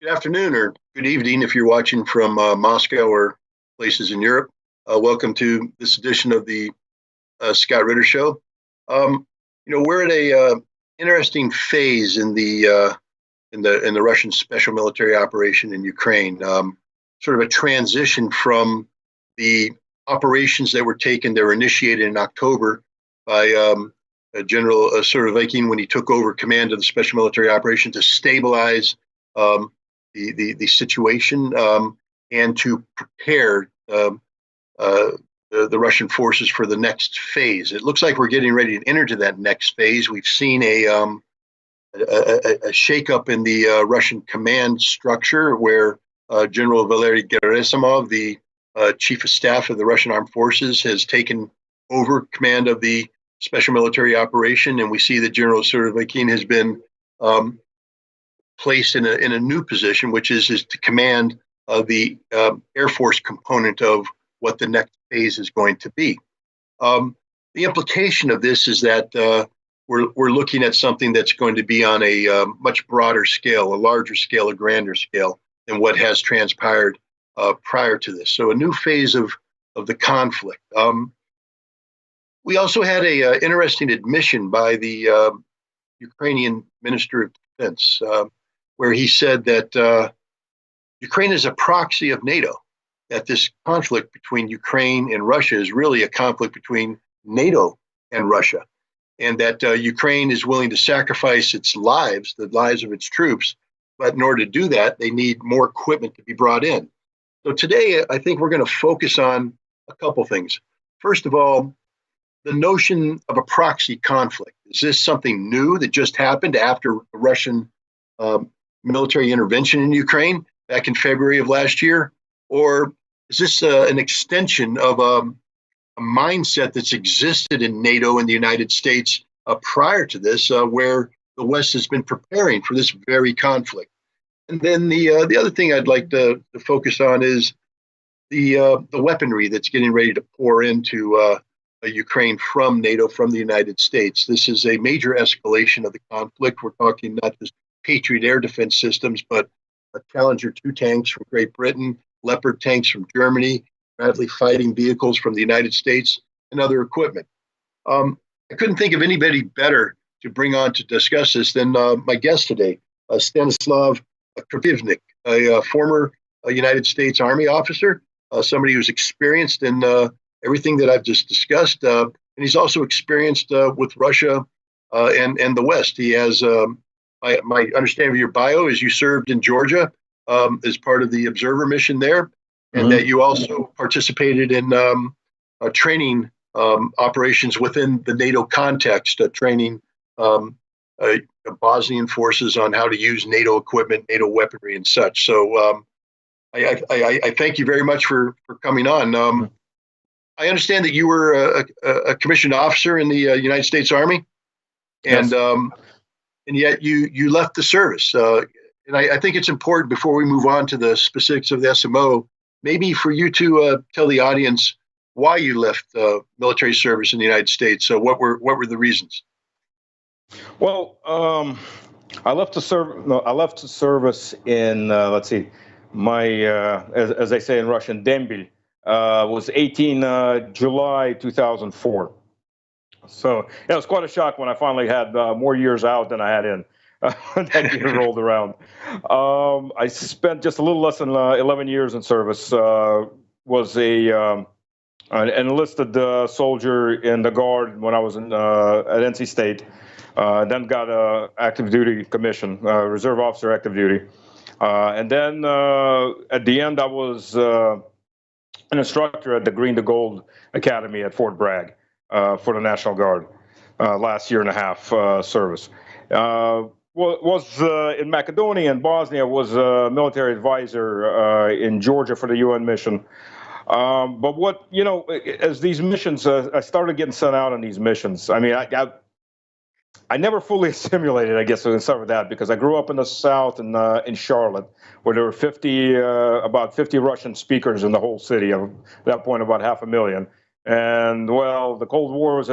Good afternoon or good evening if you're watching from Moscow or places in Europe. Welcome to this edition of the Scott Ritter Show. We're at a interesting phase in the Russian special military operation in Ukraine. Sort of a transition from the operations that were initiated in October by General Surovikin when he took over command of the special military operation to stabilize the situation and to prepare the Russian forces for the next phase. It looks like we're getting ready to enter to that next phase. We've seen a shakeup in the Russian command structure where General Valery Gerasimov, the chief of staff of the Russian armed forces, has taken over command of the special military operation, and we see that General Surovikin has been placed in a new position, which is to command the Air Force component of what the next phase is going to be. The implication of this is that we're looking at something that's going to be on a much broader scale, a larger scale, a grander scale than what has transpired prior to this. So a new phase of the conflict. We also had a interesting admission by the Ukrainian Minister of Defense, where he said that Ukraine is a proxy of NATO, that this conflict between Ukraine and Russia is really a conflict between NATO and Russia, and that Ukraine is willing to sacrifice its lives, the lives of its troops, but in order to do that, they need more equipment to be brought in. So today, I think we're going to focus on a couple things. First of all, the notion of a proxy conflict. Is this something new that just happened after the Russian military intervention in Ukraine back in February of last year? Or is this an extension of a mindset that's existed in NATO and the United States prior to this, where the West has been preparing for this very conflict? And then the other thing I'd like to focus on is the weaponry that's getting ready to pour into Ukraine from NATO, from the United States. This is a major escalation of the conflict. We're talking not just Patriot air defense systems, but Challenger 2 tanks from Great Britain, Leopard tanks from Germany, Bradley fighting vehicles from the United States, and other equipment. I couldn't think of anybody better to bring on to discuss this than my guest today, Stanislav Krapivnik, a former United States Army officer, somebody who's experienced in everything that I've just discussed, and he's also experienced with Russia and the West. He has, my understanding of your bio is you served in Georgia as part of the observer mission there, and that you also participated in training operations within the NATO context, training Bosnian forces on how to use NATO equipment, NATO weaponry, and such. So I thank you very much for coming on. I understand that you were a commissioned officer in the United States Army, and yes. And yet you left the service. And I think it's important before we move on to the specifics of the SMO, maybe for you to tell the audience why you left military service in the United States. So what were the reasons? Well, I left the service in let's see, my as they say in Russian, Dembil. Was 18 July 2004. So it was quite a shock when I finally had more years out than I had in. That year rolled around. I spent just a little less than 11 years in service. Was an enlisted soldier in the Guard when I was at NC State. Then got a active duty commission, reserve officer active duty. And then at the end I was an instructor at the Green to Gold Academy at Fort Bragg for the National Guard. Last year and a half service. Was in Macedonia and Bosnia, was a military advisor in Georgia for the UN mission. But what, as these missions, I started getting sent out on these missions. I mean, I never fully assimilated, I guess we can start with that, because I grew up in the South in Charlotte, where there were about 50 Russian speakers in the whole city, at that point about 500,000. And well, the Cold War was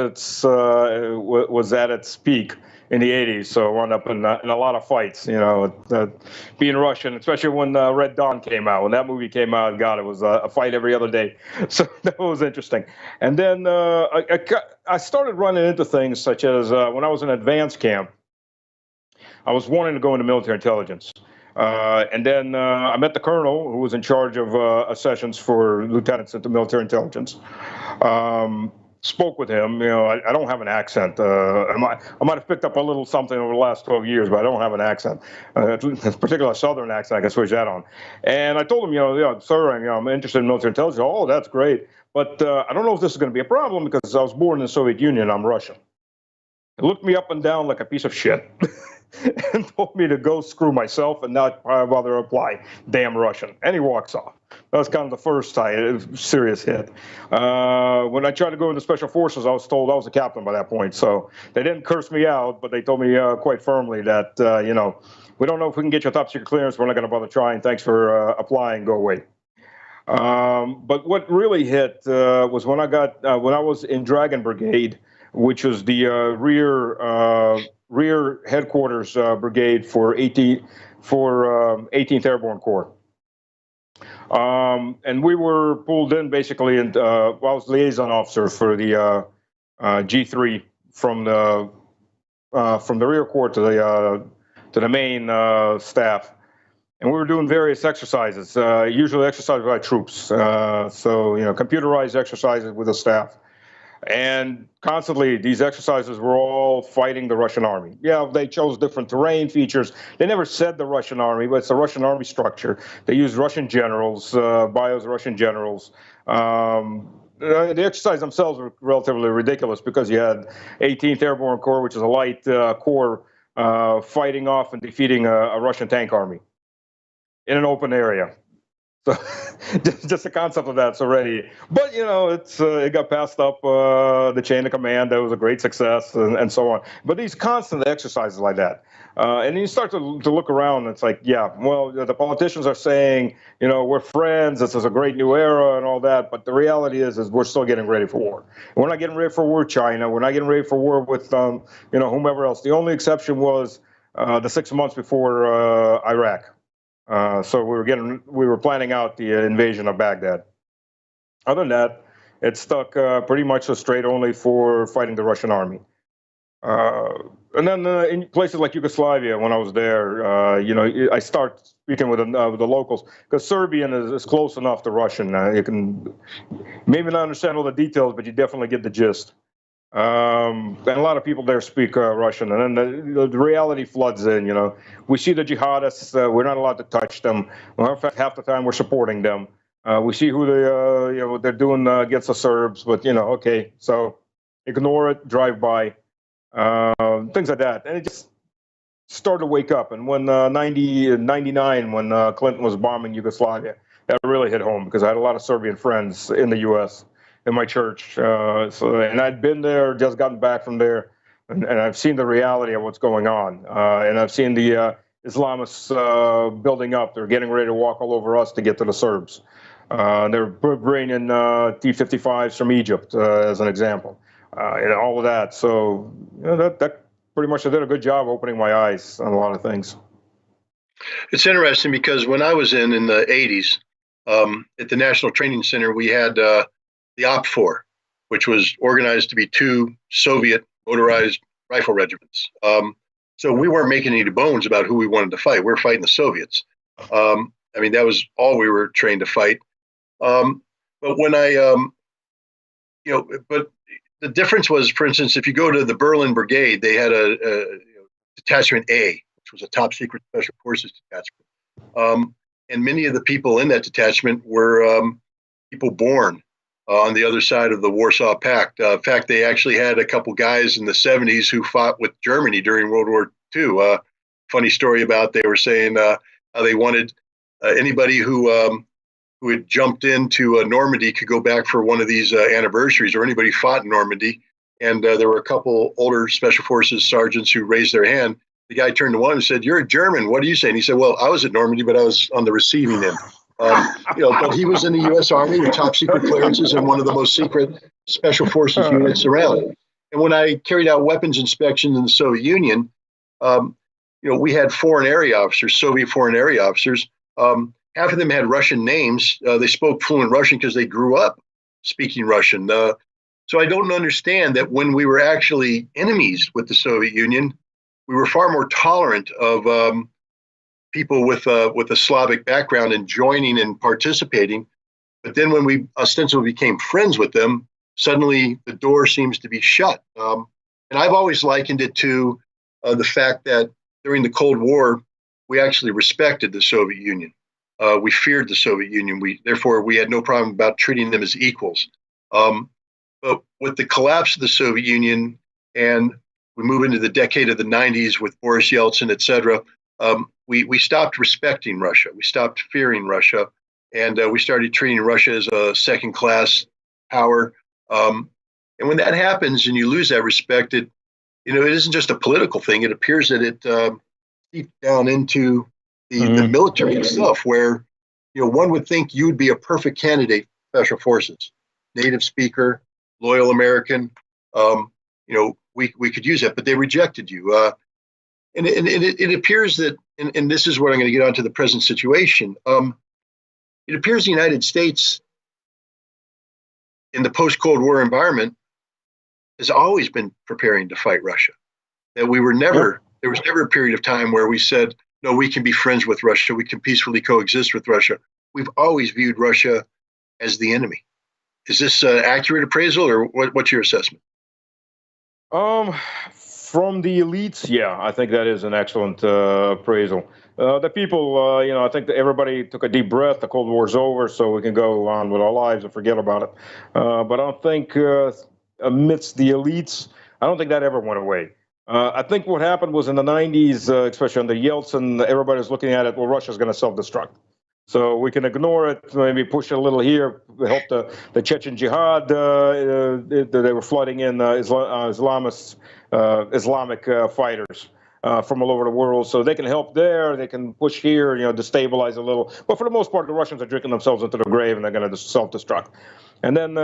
at its peak in the 80s, so I wound up in a lot of fights, being Russian, especially when Red Dawn came out. When that movie came out, God, it was a fight every other day. So that was interesting. And then I started running into things such as when I was in advance camp, I was wanting to go into military intelligence. And then I met the colonel who was in charge of sessions for lieutenants into military intelligence. Spoke with him. I don't have an accent. I might have picked up a little something over the last 12 years, but I don't have an accent. Particularly a Southern accent, I can switch that on. And I told him, sir, I'm interested in military intelligence. Oh, that's great. But I don't know if this is going to be a problem because I was born in the Soviet Union. I'm Russian. He looked me up and down like a piece of shit. And told me to go screw myself and not bother to apply. Damn Russian. And he walks off. That was kind of the first serious hit. When I tried to go into special forces, I was told I was a captain by that point. So they didn't curse me out, but they told me quite firmly that, we don't know if we can get your top secret clearance. We're not going to bother trying. Thanks for applying. Go away. But what really hit was when I was in Dragon Brigade, which was the rear headquarters brigade for 18th Airborne Corps. And we were pulled in basically, and I was liaison officer for the G3 from the rear corps to the main staff. And we were doing various exercises, usually exercised by troops. So, computerized exercises with the staff. And constantly, these exercises were all fighting the Russian army. Yeah, they chose different terrain features. They never said the Russian army, but it's the Russian army structure. They used Russian generals, bios Russian generals. The exercises themselves were relatively ridiculous because you had 18th Airborne Corps, which is a light corps, fighting off and defeating a Russian tank army in an open area. So just the concept of that's already, but it got passed up the chain of command. That was a great success, and so on. But these constant exercises like that, and you start to look around. And it's like, yeah, well, the politicians are saying, we're friends. This is a great new era and all that. But the reality is we're still getting ready for war. We're not getting ready for war with China. We're not getting ready for war with whomever else. The only exception was the 6 months before Iraq. So we were planning out the invasion of Baghdad. Other than that, it stuck pretty much straight only for fighting the Russian army. And then in places like Yugoslavia, when I was there, I start speaking with the locals because Serbian is close enough to Russian. You can maybe not understand all the details, but you definitely get the gist. And a lot of people there speak Russian, and then the reality floods in. We see the jihadists; we're not allowed to touch them. Well, in fact, half the time we're supporting them. We see who what they're doing against the Serbs, but okay, so ignore it, drive by, things like that, and it just started to wake up. And when 99, when Clinton was bombing Yugoslavia, that really hit home because I had a lot of Serbian friends in the U.S. in my church, and I'd been there, just gotten back from there, and I've seen the reality of what's going on, and I've seen the Islamists building up. They're getting ready to walk all over us to get to the Serbs. They're bringing T-55s from Egypt, as an example, and all of that. So that pretty much did a good job opening my eyes on a lot of things. It's interesting because when I was in the 80s, at the National Training Center, we had the OPFOR, which was organized to be 2 Soviet motorized rifle regiments. So we weren't making any bones about who we wanted to fight. We were fighting the Soviets. That was all we were trained to fight. But when but the difference was, for instance, if you go to the Berlin Brigade, they had a Detachment A, which was a top secret special forces detachment. And many of the people in that detachment were people born on the other side of the Warsaw Pact. In fact, they actually had a couple guys in the 70s who fought with Germany during World War II. Funny story about they were saying how they wanted anybody who had jumped into Normandy could go back for one of these anniversaries, or anybody fought in Normandy. And there were a couple older Special Forces sergeants who raised their hand. The guy turned to one and said, "You're a German. What do you say?" And he said, "Well, I was at Normandy, but I was on the receiving end." But he was in the U.S. Army with top secret clearances and one of the most secret special forces units around. And when I carried out weapons inspections in the Soviet Union, we had foreign area officers, Soviet foreign area officers. Half of them had Russian names. They spoke fluent Russian because they grew up speaking Russian. So I don't understand that when we were actually enemies with the Soviet Union, we were far more tolerant of people with a Slavic background and joining and participating. But then when we ostensibly became friends with them, suddenly the door seems to be shut. And I've always likened it to the fact that during the Cold War, we actually respected the Soviet Union. We feared the Soviet Union. Therefore, we had no problem about treating them as equals. But with the collapse of the Soviet Union, and we move into the decade of the 90s with Boris Yeltsin, et cetera, we stopped respecting Russia. We stopped fearing Russia. And we started treating Russia as a second-class power. And when that happens and you lose that respect, it isn't just a political thing. It appears that it seeps down into the military itself, where one would think you would be a perfect candidate for special forces, native speaker, loyal American. We could use that, but they rejected you. And it appears that, and this is what I'm going to get onto the present situation. It appears the United States, in the post-Cold War environment, has always been preparing to fight Russia. That there was never a period of time where we said, no, we can be friends with Russia, we can peacefully coexist with Russia. We've always viewed Russia as the enemy. Is this an accurate appraisal, or what's your assessment? From the elites, yeah, I think that is an excellent appraisal. The people, I think that everybody took a deep breath. The Cold War's over, so we can go on with our lives and forget about it. But I don't think amidst the elites, I don't think that ever went away. I think what happened was in the 90s, especially under Yeltsin, everybody was looking at it, well, Russia's going to self-destruct. So we can ignore it, maybe push it a little here, help the Chechen jihad. They were flooding in Islamic fighters from all over the world. So they can help there, they can push here, destabilize a little. But for the most part, the Russians are drinking themselves into the grave and they're going to self-destruct. And then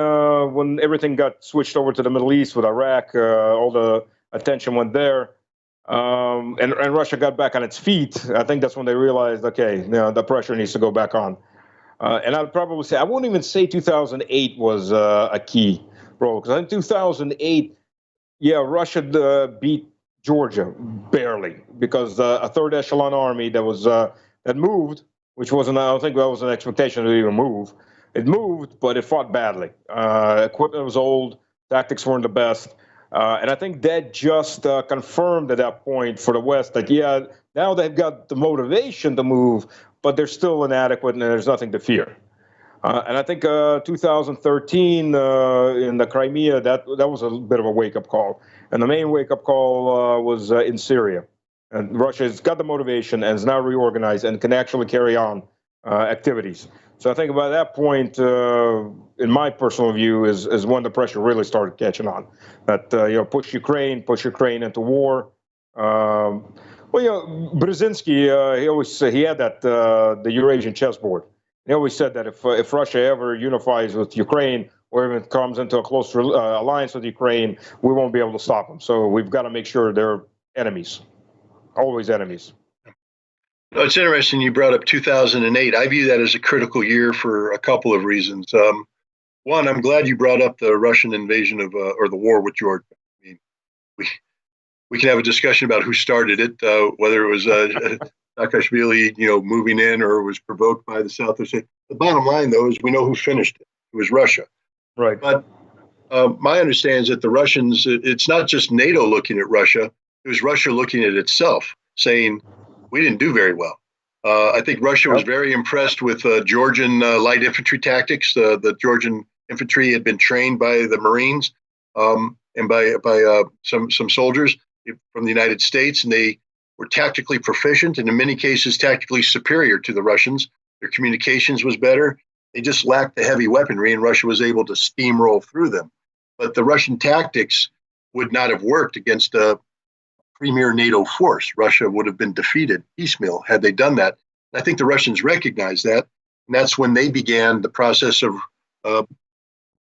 when everything got switched over to the Middle East with Iraq, all the attention went there. And Russia got back on its feet. I think that's when they realized, okay, the pressure needs to go back on. And I'd probably say, I won't even say 2008 was a key role, because in 2008, Russia beat Georgia barely, because a third echelon army that moved, which wasn't, I don't think that was an expectation to even move. It moved, but it fought badly. Equipment was old, tactics weren't the best. And I think that just confirmed at that point for the West that, now they've got the motivation to move, but they're still inadequate and there's nothing to fear. And I think 2013 in the Crimea, that was a bit of a wake-up call. And the main wake-up call was in Syria. And Russia's got the motivation and is now reorganized and can actually carry on activities. So I think by that point, in my personal view, is when the pressure really started catching on. That push Ukraine into war. Brzezinski, he had that the Eurasian chessboard. He always said that if Russia ever unifies with Ukraine, or even comes into a close alliance with Ukraine, we won't be able to stop them. So we've got to make sure they're enemies, always enemies. No, it's interesting you brought up 2008. I view that as a critical year for a couple of reasons. One, I'm glad you brought up the Russian invasion of or the war with Georgia. I mean, we can have a discussion about who started it, whether it was Saakashvili, moving in, or it was provoked by the South. The bottom line, though, is we know who finished it. It was Russia. Right. But my understanding is that the Russians, it's not just NATO looking at Russia. It was Russia looking at itself, saying, we didn't do very well. I think Russia was very impressed with Georgian light infantry tactics. The Georgian infantry had been trained by the Marines and by some soldiers from the United States, and they were tactically proficient and in many cases tactically superior to the Russians. Their communications was better. They just lacked the heavy weaponry, and Russia was able to steamroll through them. But the Russian tactics would not have worked against a premier NATO force. Russia would have been defeated piecemeal had they done that. And I think the Russians recognized that, and that's when they began the process of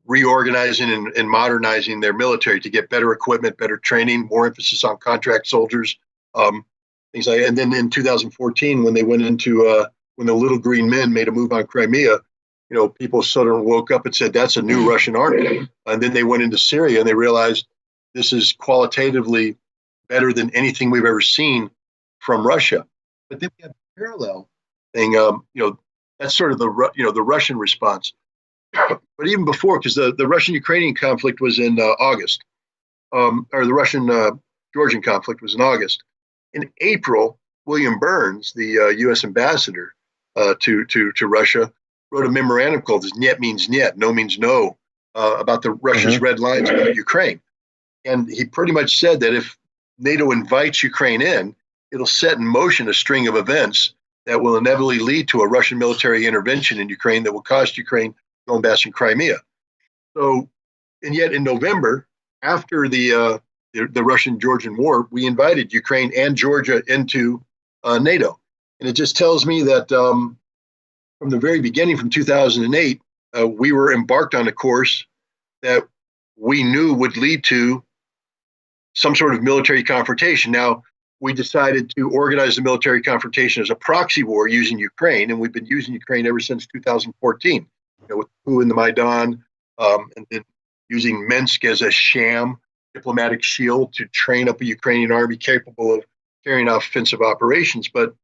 reorganizing and modernizing their military to get better equipment, better training, more emphasis on contract soldiers, things like. And then in 2014, when they went into when the Little Green Men made a move on Crimea, people sort of woke up and said that's a new Russian army. And then they went into Syria and they realized this is qualitatively better than anything we've ever seen from Russia. But then we have a parallel thing. That's sort of the Russian response. But even before, because the Russian-Ukrainian conflict was in August, or the Russian-Georgian conflict was in August. In April, William Burns, the U.S. ambassador to Russia, wrote a memorandum called "Niet means Niet," no means no, about the Russia's red lines about Ukraine. And he pretty much said that if NATO invites Ukraine in, it'll set in motion a string of events that will inevitably lead to a Russian military intervention in Ukraine that will cost Ukraine Donbass and Crimea. So, and yet in November, after the Russian-Georgian war, we invited Ukraine and Georgia into NATO. And it just tells me that from the very beginning, from 2008, we were embarked on a course that we knew would lead to some sort of military confrontation. Now, we decided to organize the military confrontation as a proxy war using Ukraine, and we've been using Ukraine ever since 2014, with the coup in the Maidan, and then using Minsk as a sham diplomatic shield to train up a Ukrainian army capable of carrying out offensive operations. But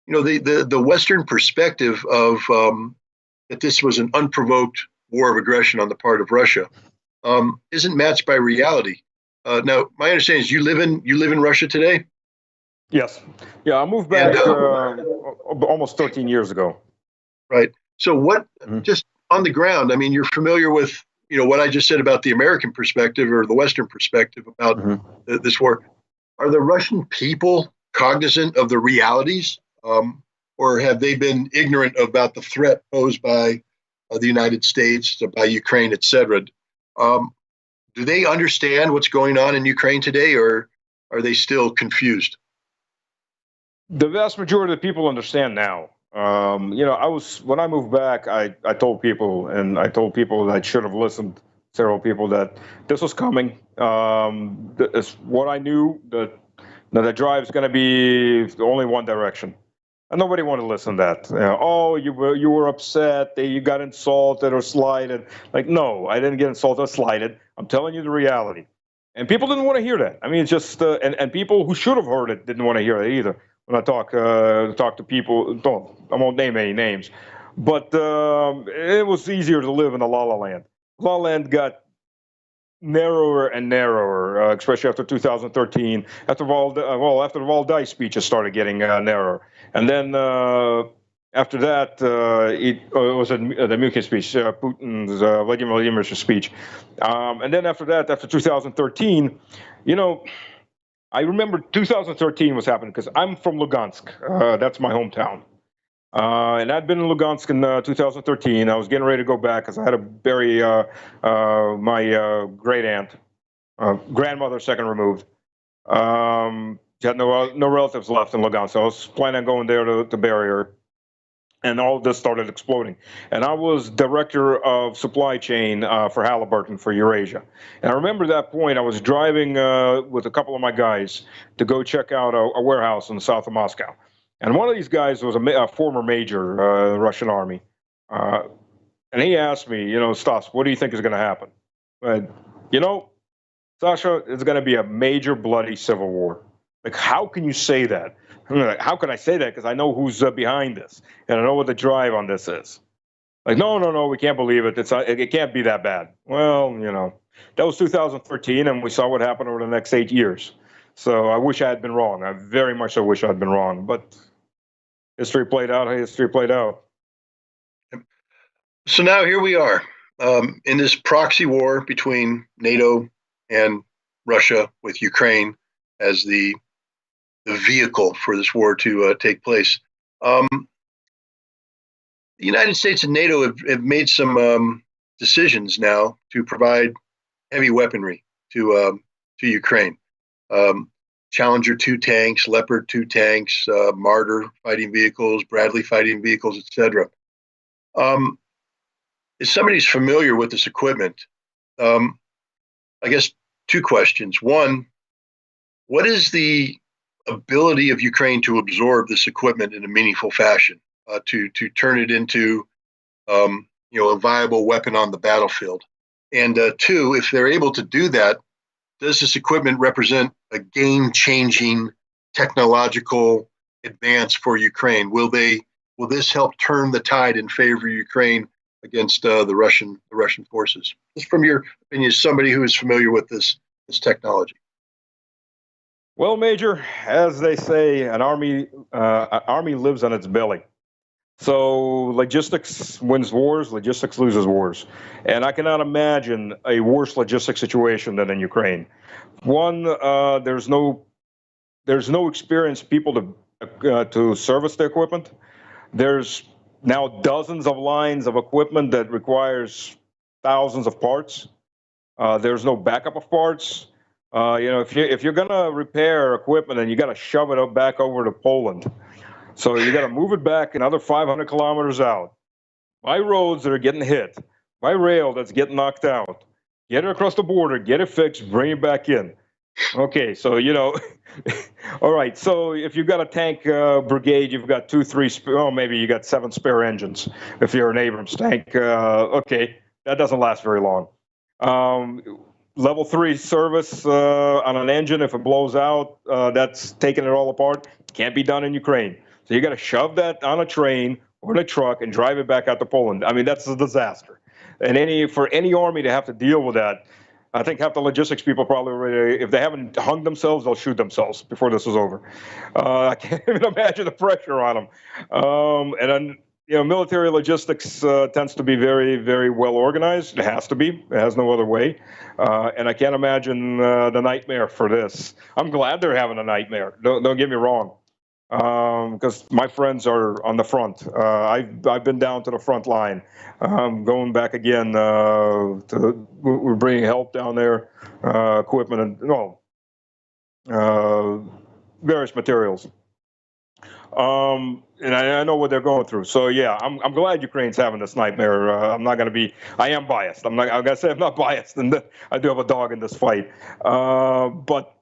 the Western perspective of that this was an unprovoked war of aggression on the part of Russia isn't matched by reality. Now, my understanding is you live in Russia today. Yes. Yeah, I moved back almost 13 years ago. Right. So what, just on the ground, I mean, you're familiar with, what I just said about the American perspective or the Western perspective about this war. Are the Russian people cognizant of the realities, or have they been ignorant about the threat posed by the United States, by Ukraine, et cetera? Do they understand what's going on in Ukraine today, or are they still confused? The vast majority of the people understand now. When I moved back, I told people, and I told people that I should have listened, several people, that this was coming. It's what I knew, that the drive is going to be only one direction. And nobody wanted to listen to that. You were upset, you got insulted or slighted. Like, no, I didn't get insulted or slighted. I'm telling you the reality. And people didn't want to hear that. I mean, it's just, and people who should have heard it didn't want to hear it either. When I talk to people, I won't name any names, but it was easier to live in the La La Land. La La Land got narrower and narrower, especially after 2013. After the Valdai speeches started getting narrower, and then after that, it was the Munich speech, Putin's Vladimir Vladimir's speech, and then after that, after 2013, I remember 2013 was happening because I'm from Lugansk. That's my hometown. And I'd been in Lugansk in 2013. I was getting ready to go back because I had to bury my great aunt, grandmother, second removed. She had no relatives left in Lugansk. So I was planning on going there to bury her. And all of this started exploding. And I was director of supply chain for Halliburton for Eurasia. And I remember that point, I was driving with a couple of my guys to go check out a warehouse in the south of Moscow. And one of these guys was a former major Russian army. And he asked me, Stas, what do you think is going to happen? Sasha, it's going to be a major bloody civil war. Like, how can you say that? How can I say that? Because I know who's behind this, and I know what the drive on this is. Like, no, we can't believe it. It can't be that bad. Well, that was 2013, and we saw what happened over the next 8 years. So I wish I had been wrong. I very much so wish I'd been wrong. But history played out. History played out. So now here we are in this proxy war between NATO and Russia, with Ukraine as the vehicle for this war to take place. The United States and NATO have made some decisions now to provide heavy weaponry to Ukraine. Challenger 2 tanks, Leopard 2 tanks, Marder fighting vehicles, Bradley fighting vehicles, etc. as somebody who's familiar with this equipment, um, I guess two questions. One, what is the ability of Ukraine to absorb this equipment in a meaningful fashion, to turn it into a viable weapon on the battlefield? And two, if they're able to do that, does this equipment represent a game-changing technological advance for Ukraine? Will this help turn the tide in favor of Ukraine against the Russian forces? Just from your opinion, as somebody who is familiar with this technology. Well, Major, as they say, an army lives on its belly. So logistics wins wars, logistics loses wars, and I cannot imagine a worse logistic situation than in Ukraine. One, there's no experienced people to service the equipment. There's now dozens of lines of equipment that requires thousands of parts. There's no backup of parts. If you're gonna repair equipment, and you got to shove it back over to Poland, so you got to move it back another 500 kilometers out by roads that are getting hit, by rail that's getting knocked out. Get it across the border, get it fixed, bring it back in. Okay, so all right. So if you've got a tank brigade, you've got two, three, maybe you got 7 spare engines. If you're an Abrams tank, okay, that doesn't last very long. Level 3 service on an engine, if it blows out, that's taking it all apart. Can't be done in Ukraine. So you got to shove that on a train or in a truck and drive it back out to Poland. I mean, that's a disaster. And for any army to have to deal with that, I think half the logistics people probably, if they haven't hung themselves, they'll shoot themselves before this is over. I can't even imagine the pressure on them. And then, military logistics tends to be very, very well organized. It has to be. It has no other way. And I can't imagine the nightmare for this. I'm glad they're having a nightmare. Don't get me wrong. Because my friends are on the front. I've been down to the front line. Going back again. We're bringing help down there, equipment and various materials. And I know what they're going through. So yeah, I'm glad Ukraine's having this nightmare. I am biased. I'm gonna say I'm not biased, and I do have a dog in this fight. But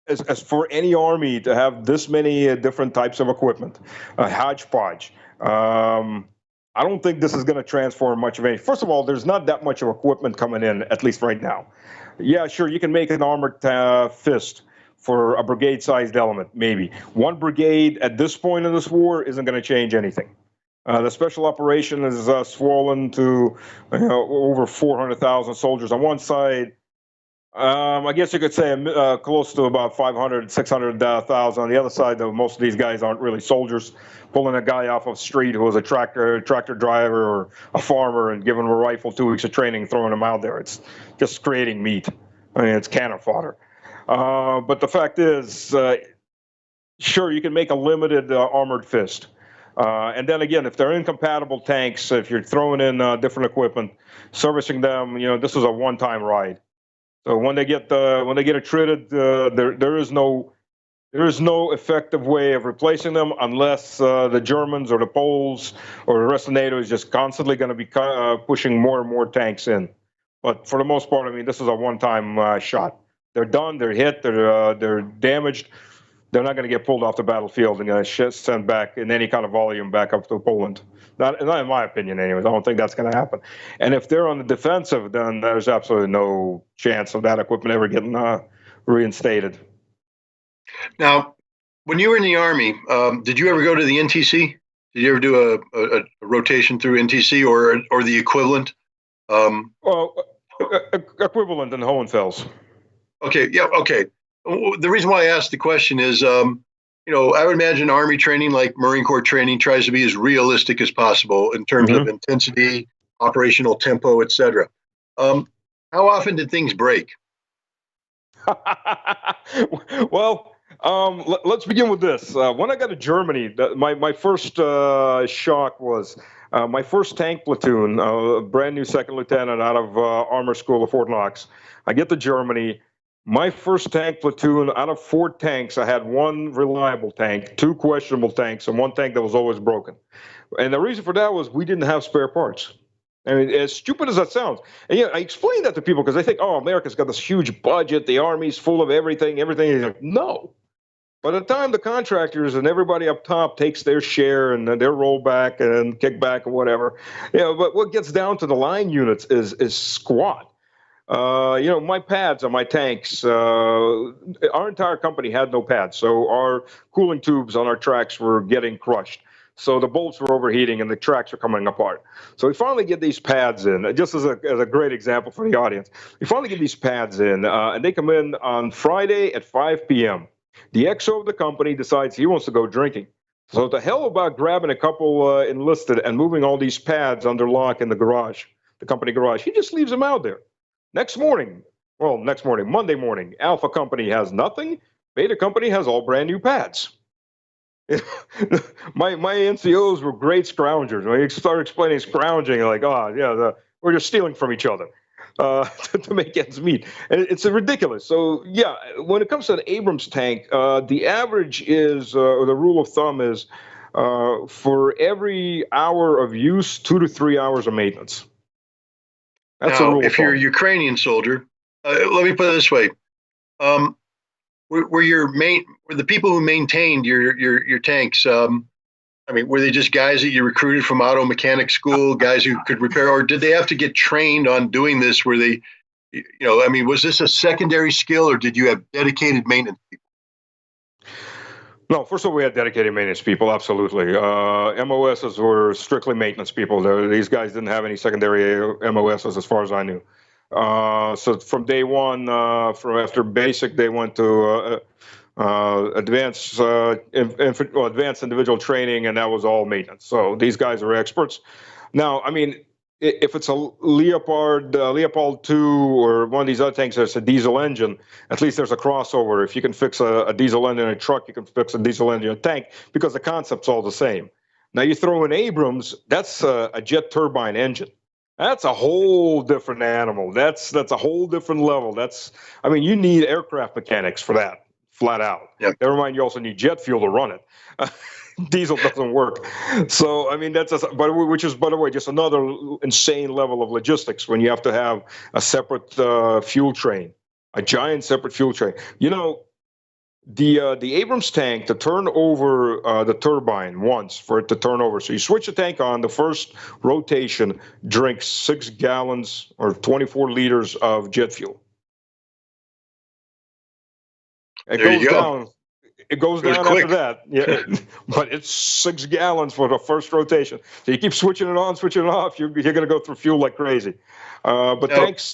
as for any army to have this many different types of equipment, a hodgepodge, I don't think this is going to transform much of any. First of all, there's not that much of equipment coming in, at least right now. Yeah, sure, you can make an armored fist for a brigade-sized element, maybe. One brigade at this point in this war isn't going to change anything. The special operation is swollen to over 400,000 soldiers on one side. I guess you could say close to about 500, 600,000 on the other side, though most of these guys aren't really soldiers. Pulling a guy off of the street who was a tractor driver or a farmer and giving him a rifle, 2 weeks of training, throwing him out there. It's just creating meat. I mean, it's cannon fodder. But the fact is, sure, you can make a limited armored fist. And then again, if they're incompatible tanks, if you're throwing in different equipment, servicing them, this is a one-time ride. So when they get attrited, there is no effective way of replacing them unless the Germans or the Poles or the rest of NATO is just constantly going to be pushing more and more tanks in. But for the most part, I mean, this is a one-time shot. They're done. They're hit. They're damaged. They're not going to get pulled off the battlefield and sent back in any kind of volume back up to Poland. Not in my opinion, anyways. I don't think that's going to happen. And if they're on the defensive, then there's absolutely no chance of that equipment ever getting reinstated. Now, when you were in the Army, did you ever go to the NTC? Did you ever do a rotation through NTC or the equivalent? Well, equivalent in Hohenfels. Okay, yeah, okay. The reason why I asked the question is, I would imagine Army training, like Marine Corps training, tries to be as realistic as possible in terms of intensity, operational tempo, etc. How often did things break? Well, let's begin with this. When I got to Germany, my first shock was my first tank platoon, a brand new second lieutenant out of Armor School of Fort Knox. I get to Germany. My first tank platoon, out of 4 tanks, I had 1 reliable tank, 2 questionable tanks, and 1 tank that was always broken. And the reason for that was we didn't have spare parts. I mean, as stupid as that sounds, and I explain that to people because they think, oh, America's got this huge budget, the army's full of everything, everything. Is like, no. By the time the contractors and everybody up top takes their share and their rollback and kickback and whatever, but what gets down to the line units is squat. My pads on my tanks, our entire company had no pads. So our cooling tubes on our tracks were getting crushed. So the bolts were overheating and the tracks were coming apart. So we finally get these pads in, just as a great example for the audience. We finally get these pads in, and they come in on Friday at 5 p.m. The XO of the company decides he wants to go drinking. So the hell about grabbing a couple enlisted and moving all these pads under lock in the garage, the company garage. He just leaves them out there. Next morning, Monday morning, Alpha Company has nothing. Beta Company has all brand new pads. my NCOs were great scroungers. When you start explaining scrounging, like, we're just stealing from each other to make ends meet. And it's ridiculous. So, yeah, when it comes to an Abrams tank, the average is, or the rule of thumb is, for every hour of use, 2 to 3 hours of maintenance. That's now, if you're a Ukrainian soldier, let me put it this way. Were the people who maintained your tanks, were they just guys that you recruited from auto mechanic school, guys who could repair, or did they have to get trained on doing this? Were they, was this a secondary skill, or did you have dedicated maintenance people? No, first of all, we had dedicated maintenance people, absolutely. MOSs were strictly maintenance people. These guys didn't have any secondary MOSs as far as I knew. So from day one, from after basic, they went to advanced individual training, and that was all maintenance. So these guys are experts. Now, if it's a Leopard 2 or one of these other tanks that's a diesel engine, at least there's a crossover. If you can fix a diesel engine in a truck, you can fix a diesel engine in a tank because the concept's all the same. Now you throw in Abrams, that's a jet turbine engine. That's a whole different animal. That's a whole different level. You need aircraft mechanics for that, flat out. Yep. Never mind, you also need jet fuel to run it. Diesel doesn't work. So, which is, by the way, just another insane level of logistics when you have to have a separate fuel train, a giant separate fuel train. The Abrams tank, to turn over the turbine once for it to turn over. So you switch the tank on, the first rotation drinks 6 gallons or 24 liters of jet fuel. It goes down quick. after that. Yeah, but it's 6 gallons for the first rotation. So you keep switching it on, switching it off. You're going to go through fuel like crazy. But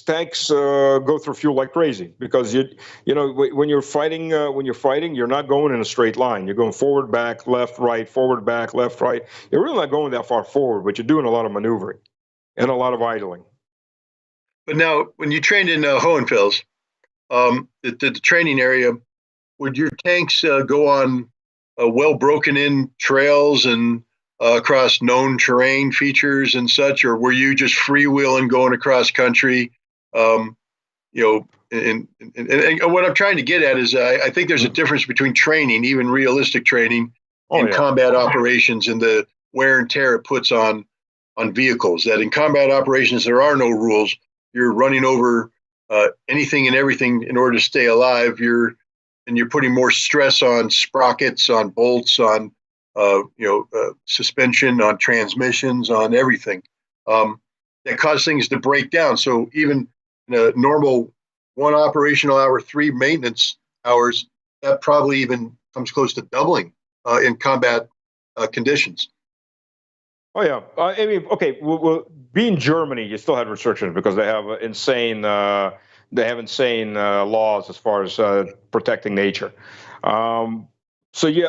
tanks go through fuel like crazy because when you're fighting, you're not going in a straight line. You're going forward, back, left, right, forward, back, left, right. You're really not going that far forward, but you're doing a lot of maneuvering and a lot of idling. But now, when you trained in Hohenfels, the training area, would your tanks go on well broken in trails and across known terrain features and such, or were you just freewheeling going across country? And what I'm trying to get at is I think there's a difference between training, even realistic training, and combat operations, and the wear and tear it puts on vehicles. That in combat operations, there are no rules. You're running over anything and everything in order to stay alive. You're putting more stress on sprockets, on bolts, on suspension, on transmissions, on everything that cause things to break down. So even in a normal 1 operational hour, 3 maintenance hours, that probably even comes close to doubling in combat conditions. Oh yeah, okay. Well, being Germany, you still had restrictions because they have insane laws as far as protecting nature. So yeah,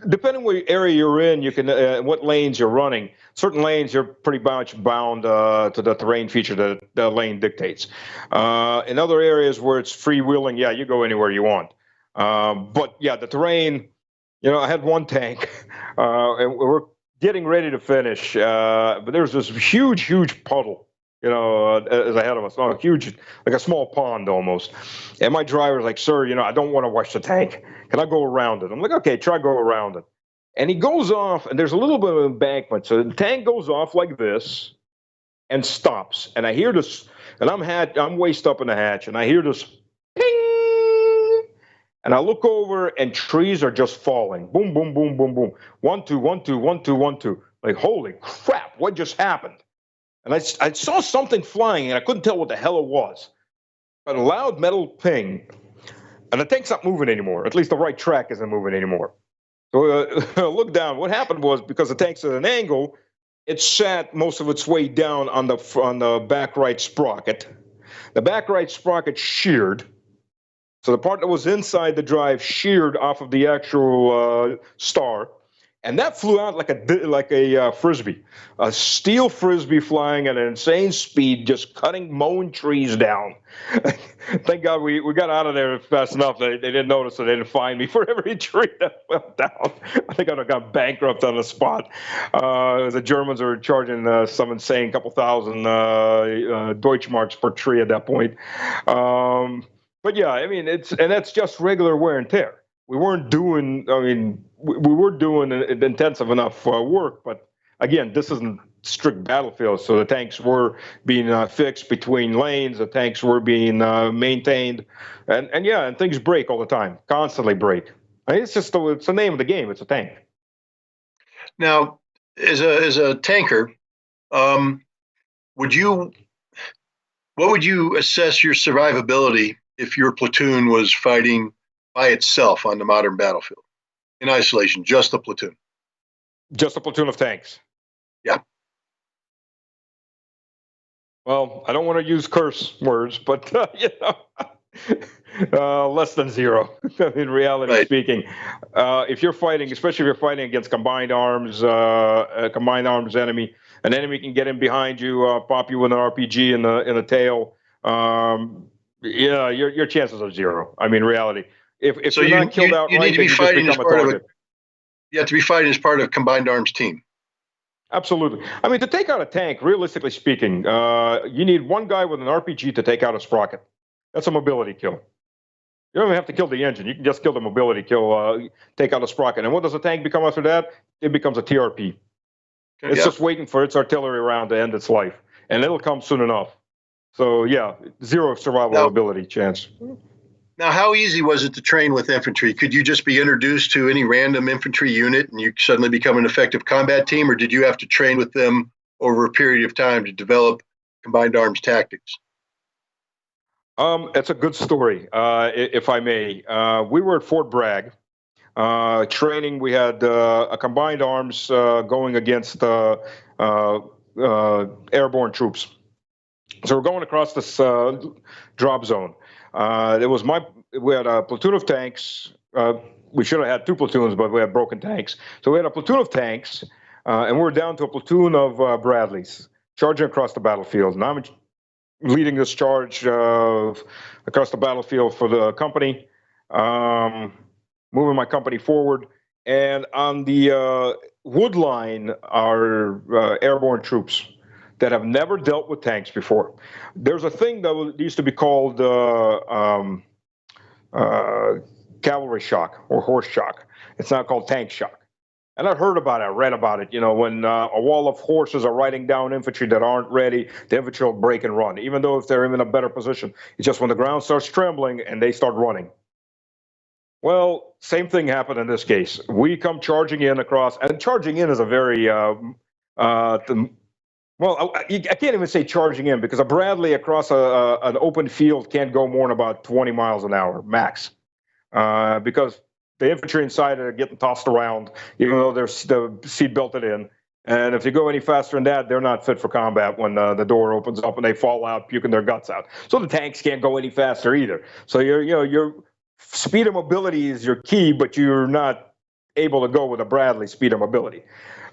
depending what area you're in, you can what lanes you're running. Certain lanes you're pretty much bound to the terrain feature that the lane dictates. In other areas where it's freewheeling, yeah, you go anywhere you want. But yeah, the terrain. I had one tank, and we're getting ready to finish, but there's this huge puddle. As ahead of us, not huge, like a small pond almost. And my driver's like, "Sir, I don't want to wash the tank. Can I go around it?" I'm like, "Okay, try go around it." And he goes off, and there's a little bit of embankment. So the tank goes off like this, and stops. And I hear this, and I'm waist up in the hatch, and I hear this ping, and I look over, and trees are just falling. Boom, boom, boom, boom, boom. 1, 2, 1, 2, 1, 2, 1, 2. Like, holy crap, what just happened? And I saw something flying, and I couldn't tell what the hell it was. But a loud metal ping, and the tank's not moving anymore. At least the right track isn't moving anymore. So I look down. What happened was, because the tank's at an angle, it sat most of its way down on the back right sprocket. The back right sprocket sheared. So the part that was inside the drive sheared off of the actual star. And that flew out like a frisbee, a steel frisbee flying at an insane speed, just mowing trees down. Thank God we got out of there fast enough. They didn't notice, so they didn't fine me for every tree that fell down. I think I'd have got bankrupt on the spot. The Germans are charging some insane couple thousand Deutschmarks per tree at that point. But yeah, I mean, that's just regular wear and tear. We weren't doing, we were doing intensive enough work, but again, this isn't strict battlefield, so the tanks were being fixed between lanes, the tanks were being maintained, and things break all the time, constantly break. I mean, it's the name of the game. It's a tank. Now, as a tanker, what would you assess your survivability if your platoon was fighting by itself on the modern battlefield, in isolation, just a platoon? Just a platoon of tanks. Yeah. Well, I don't want to use curse words, but less than zero. In reality, right. Speaking, if you're fighting, especially if you're fighting against combined arms enemy, an enemy can get in behind you, pop you with an RPG in the tail. Your chances are zero. I mean, reality. If so you're not killed outright, you need to be fighting as part of you have to be fighting as part of a combined arms team. Absolutely. I mean, to take out a tank, realistically speaking, you need one guy with an RPG to take out a sprocket. That's a mobility kill. You don't even have to kill the engine. You can just kill the mobility kill, take out a sprocket. And what does a tank become after that? It becomes a TRP. It's just waiting for its artillery round to end its life. And it'll come soon enough. So, yeah, zero survivability chance. Now, how easy was it to train with infantry? Could you just be introduced to any random infantry unit and you suddenly become an effective combat team, or did you have to train with them over a period of time to develop combined arms tactics? It's a good story, if I may. We were at Fort Bragg training. We had a combined arms going against airborne troops. So we're going across this drop zone. We had a platoon of tanks. We should have had two platoons, but we had broken tanks. So we had a platoon of tanks, and we were down to a platoon of Bradleys charging across the battlefield. And I'm leading this charge across the battlefield for the company, moving my company forward. And on the wood line are airborne troops that have never dealt with tanks before. There's a thing that used to be called cavalry shock or horse shock. It's now called tank shock. And I've heard about it, I read about it. You know, when a wall of horses are riding down infantry that aren't ready, the infantry will break and run, even though if they're in a better position. It's just when the ground starts trembling and they start running. Well, same thing happened in this case. We come charging in across, and charging in is a very well, I can't even say charging in, because a Bradley across an open field can't go more than about 20 miles an hour max, because the infantry inside are getting tossed around, even though they're seat belted in. And if you go any faster than that, they're not fit for combat when the door opens up and they fall out, puking their guts out. So the tanks can't go any faster either. So your speed of mobility is your key, but you're not able to go with a Bradley speed of mobility.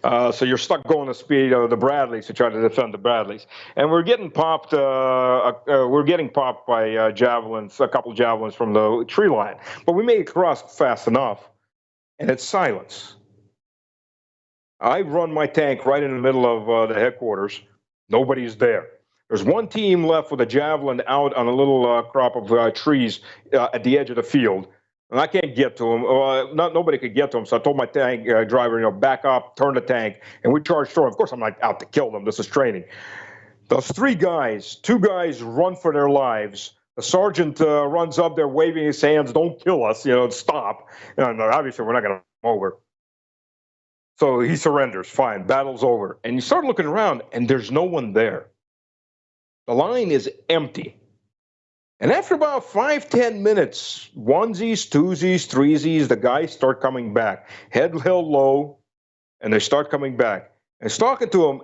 So you're stuck going the speed of the Bradleys to try to defend the Bradleys. And we're getting popped. By javelins, a couple of javelins from the tree line. But we made it across fast enough, and it's silence. I run my tank right in the middle of the headquarters. Nobody's there. There's one team left with a javelin out on a little crop of trees at the edge of the field. And I can't get to him. Nobody could get to him. So I told my tank driver, back up, turn the tank, and we charged through. Of course, I'm not out to kill them. This is training. Those two guys run for their lives. The sergeant runs up there waving his hands, "Don't kill us, stop." And obviously, we're not going to come over. So he surrenders. Fine, battle's over. And you start looking around, and there's no one there. The line is empty. And after about 5, 10 minutes, onesies, twosies, threesies, the guys start coming back. Head held low, and they start coming back. And it's talking to them,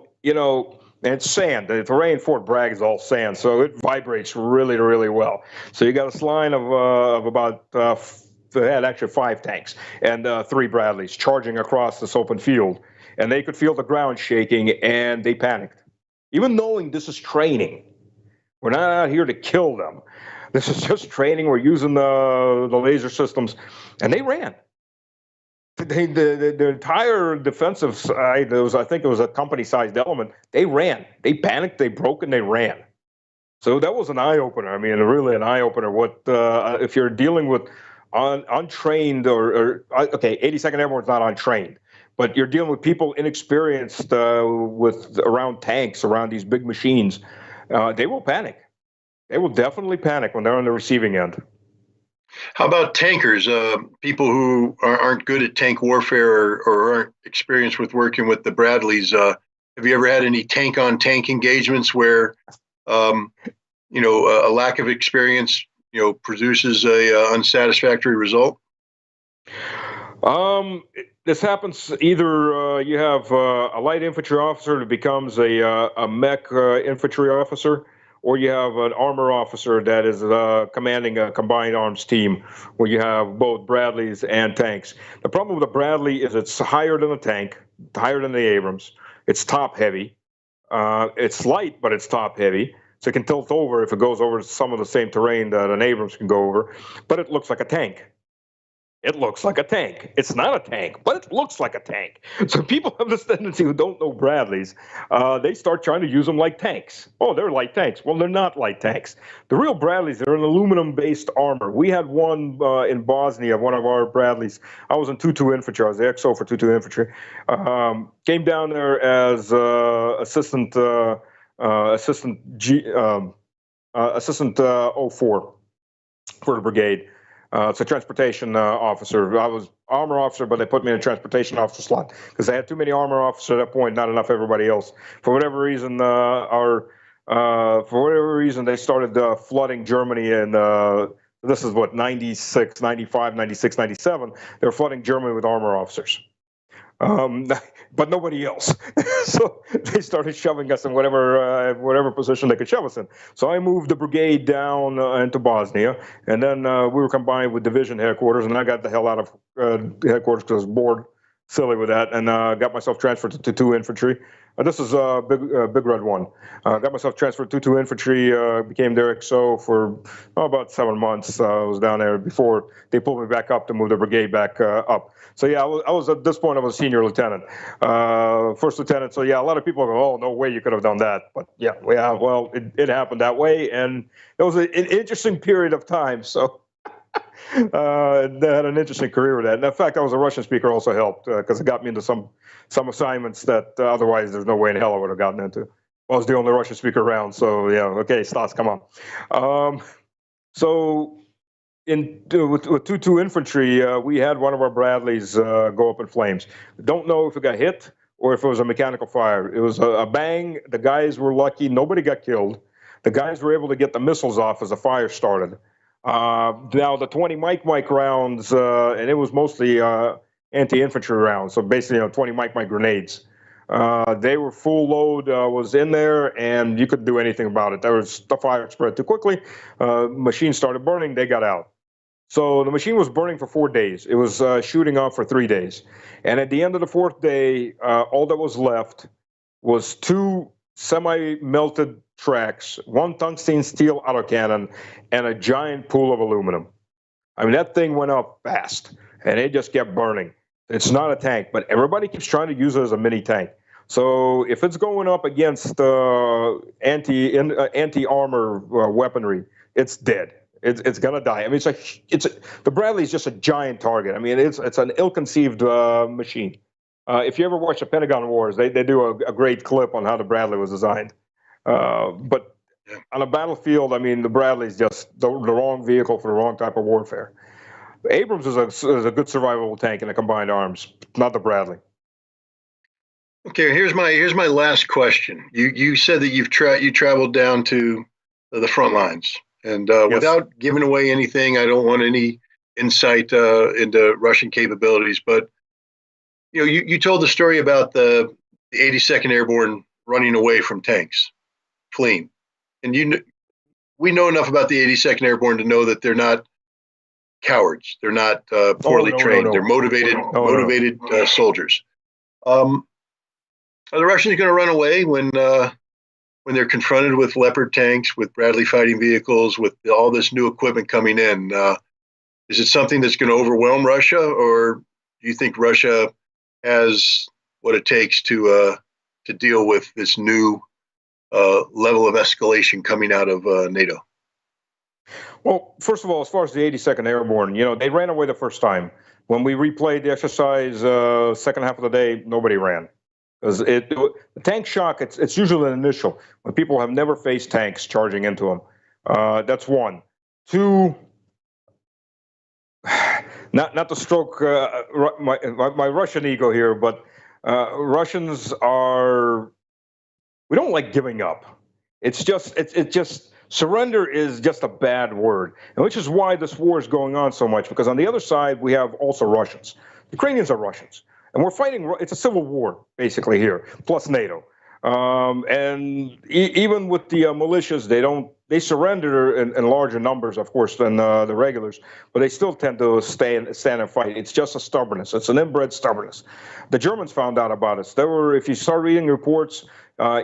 and it's sand. The terrain Fort Bragg is all sand, so it vibrates really, really well. So you got a line of about, they had actually 5 tanks and 3 Bradleys charging across this open field. And they could feel the ground shaking, and they panicked. Even knowing this is training, we're not out here to kill them. This is just training. We're using the laser systems, and they ran. The entire defensive side, I think it was a company-sized element. They ran. They panicked. They broke, and they ran. So that was an eye-opener. I mean, really an eye-opener. What if you're dealing with untrained or 82nd Airborne's not untrained, but you're dealing with people inexperienced around tanks, around these big machines. They will panic. They will definitely panic when they're on the receiving end. How about tankers? People who aren't good at tank warfare or aren't experienced with working with the Bradleys. Have you ever had any tank-on-tank engagements where, a lack of experience, produces a unsatisfactory result? This happens either you have a light infantry officer that becomes a mech infantry officer, or you have an armor officer that is commanding a combined arms team where you have both Bradleys and tanks. The problem with the Bradley is it's higher than the tank, higher than the Abrams. It's top heavy. It's light, but it's top heavy. So it can tilt over if it goes over some of the same terrain that an Abrams can go over, but it looks like a tank. It looks like a tank. It's not a tank, but it looks like a tank. So people have this tendency who don't know Bradleys, they start trying to use them like tanks. Oh, they're light tanks. Well, they're not light tanks. The real Bradleys are an aluminum-based armor. We had one in Bosnia, one of our Bradleys. I was in 2-2 infantry. I was the XO for 2-2 infantry. Came down there as assistant 04 for the brigade. It's a transportation officer. I was armor officer, but they put me in a transportation officer slot because they had too many armor officers at that point, not enough everybody else. For whatever reason, they started flooding Germany, and this is what, 96, 95, 96, 97. They were flooding Germany with armor officers. But nobody else. So they started shoving us in whatever position they could shove us in. So I moved the brigade down into Bosnia, and then we were combined with division headquarters, and I got the hell out of headquarters because I was bored, silly with that, and got myself transferred to 2 infantry. This is Big Red 1. Got myself transferred to 2 infantry, became their XO for about 7 months. I was down there before they pulled me back up to move the brigade back up. So yeah, I was at this point, I was a senior lieutenant, first lieutenant. So yeah, a lot of people go, "Oh, no way you could have done that." But yeah, well, it happened that way, and it was an interesting period of time. So they had an interesting career with that. And in fact, I was a Russian speaker also helped because it got me into some assignments that otherwise there's no way in hell I would have gotten into. I was the only Russian speaker around. So yeah, okay, Stas, come on. So with 2-2 infantry, we had one of our Bradleys go up in flames. Don't know if it got hit or if it was a mechanical fire. It was a bang. The guys were lucky. Nobody got killed. The guys were able to get the missiles off as the fire started. Now the 20 Mike rounds, and it was mostly anti-infantry rounds. So basically, 20 Mike grenades. They were full load, was in there, and you couldn't do anything about it. The fire spread too quickly. Machine started burning. They got out. So the machine was burning for 4 days. It was shooting off for 3 days. And at the end of the 4th day, all that was left was 2 semi-melted tracks, 1 tungsten steel autocannon, and a giant pool of aluminum. I mean, that thing went up fast, and it just kept burning. It's not a tank, but everybody keeps trying to use it as a mini tank. So if it's going up against anti-armor weaponry, it's dead. It's gonna die. I mean, the Bradley is just a giant target. I mean, it's an ill-conceived machine. If you ever watch the Pentagon Wars, they do a great clip on how the Bradley was designed. But on a battlefield, I mean, the Bradley's just the wrong vehicle for the wrong type of warfare. Abrams is a good survivable tank in the combined arms, not the Bradley. Okay, here's my last question. You said that you traveled down to the front lines, and Yes. without giving away anything, I don't want any insight into Russian capabilities. But you told the story about the 82nd Airborne running away from tanks, fleeing, and we know enough about the 82nd Airborne to know that they're not cowards. They're not poorly trained. No. They're motivated soldiers. Are the Russians going to run away when they're confronted with Leopard tanks, with Bradley fighting vehicles, with all this new equipment coming in? Is it something that's going to overwhelm Russia, or do you think Russia has what it takes to deal with this new level of escalation coming out of NATO? Well, first of all, as far as the 82nd Airborne, they ran away the first time. When we replayed the exercise, second half of the day, nobody ran. Because the tank shock, it's usually an initial when people have never faced tanks charging into them. That's one. Two, not to stroke my Russian ego here, but Russians we don't like giving up. It's just surrender is just a bad word, and which is why this war is going on so much. Because on the other side, we have also Russians. Ukrainians are Russians. And we're fighting, it's a civil war, basically, here, plus NATO. And even with the militias, they surrender in larger numbers, of course, than the regulars, but they still tend to stand and fight. It's just a stubbornness. It's an inbred stubbornness. The Germans found out about it. If you start reading reports,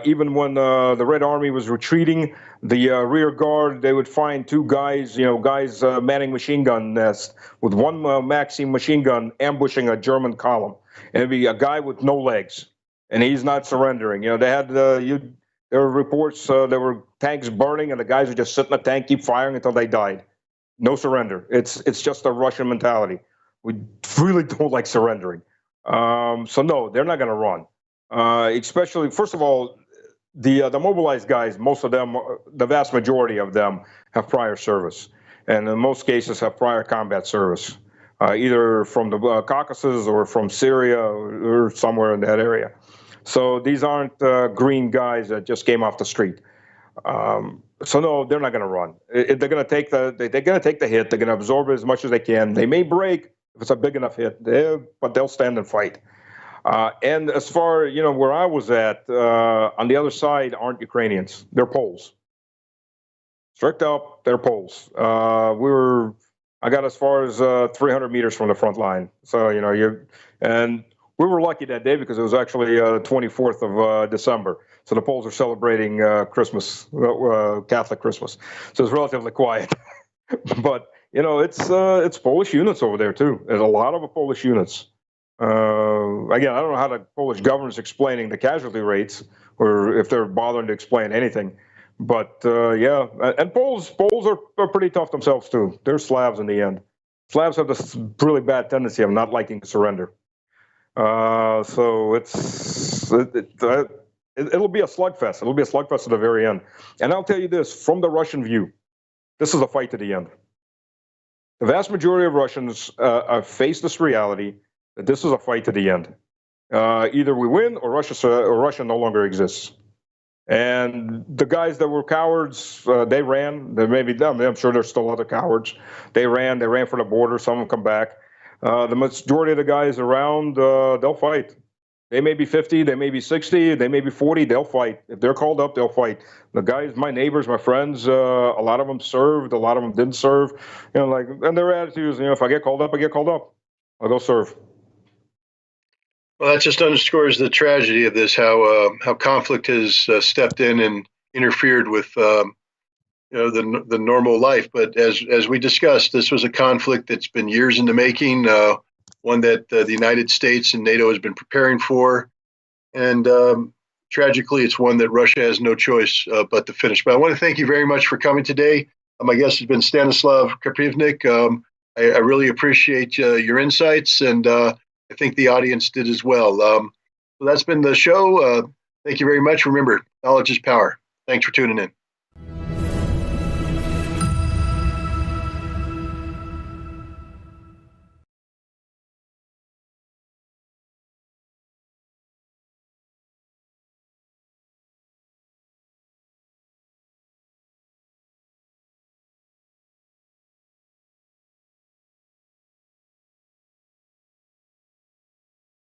even when the Red Army was retreating, the rear guard, they would find two guys, manning machine gun nest with one Maxim machine gun ambushing a German column. And it'd be a guy with no legs, and he's not surrendering. They had there were reports there were tanks burning, and the guys would just sit in the tank, keep firing until they died. No surrender. It's just a Russian mentality. We really don't like surrendering. So no, they're not going to run. Especially, first of all, the mobilized guys, most of them, the vast majority of them, have prior service, and in most cases have prior combat service. Either from the Caucasus or from Syria or somewhere in that area. So these aren't green guys that just came off the street. So no, they're not going to run. They're going to take the hit. They're going to absorb it as much as they can. They may break if it's a big enough hit, but they'll stand and fight. And as far where I was at, on the other side aren't Ukrainians. They're Poles. Strict up, they're Poles. I got as far as 300 meters from the front line. So, and we were lucky that day because it was actually 24th of December. So the Poles are celebrating Christmas, Catholic Christmas. So it's relatively quiet. But, it's Polish units over there, too. There's a lot of Polish units. Again, I don't know how the Polish government's explaining the casualty rates or if they're bothering to explain anything. But yeah, and Poles are pretty tough themselves too. They're Slavs in the end. Slavs have this really bad tendency of not liking to surrender. So it'll be a slugfest. It'll be a slugfest to the very end. And I'll tell you this, from the Russian view, this is a fight to the end. The vast majority of Russians face this reality that this is a fight to the end. Either we win or Russia no longer exists. And the guys that were cowards, they ran. I'm sure there's still other cowards. They ran for the border. Some of them come back. The majority of the guys around, they'll fight. They may be 50, they may be 60, they may be 40, they'll fight. If they're called up, they'll fight. The guys, my neighbors, my friends, a lot of them served, a lot of them didn't serve. And their attitude is, if I get called up, I get called up. I'll go serve. Well, that just underscores the tragedy of this, how conflict has stepped in and interfered with the normal life. But as we discussed, this was a conflict that's been years in the making, one that the United States and NATO has been preparing for, and tragically, it's one that Russia has no choice but to finish. But I want to thank you very much for coming today. My guest has been Stanislav Krapivnik. I really appreciate your insights, and I think the audience did as well. So that's been the show. Thank you very much. Remember, knowledge is power. Thanks for tuning in.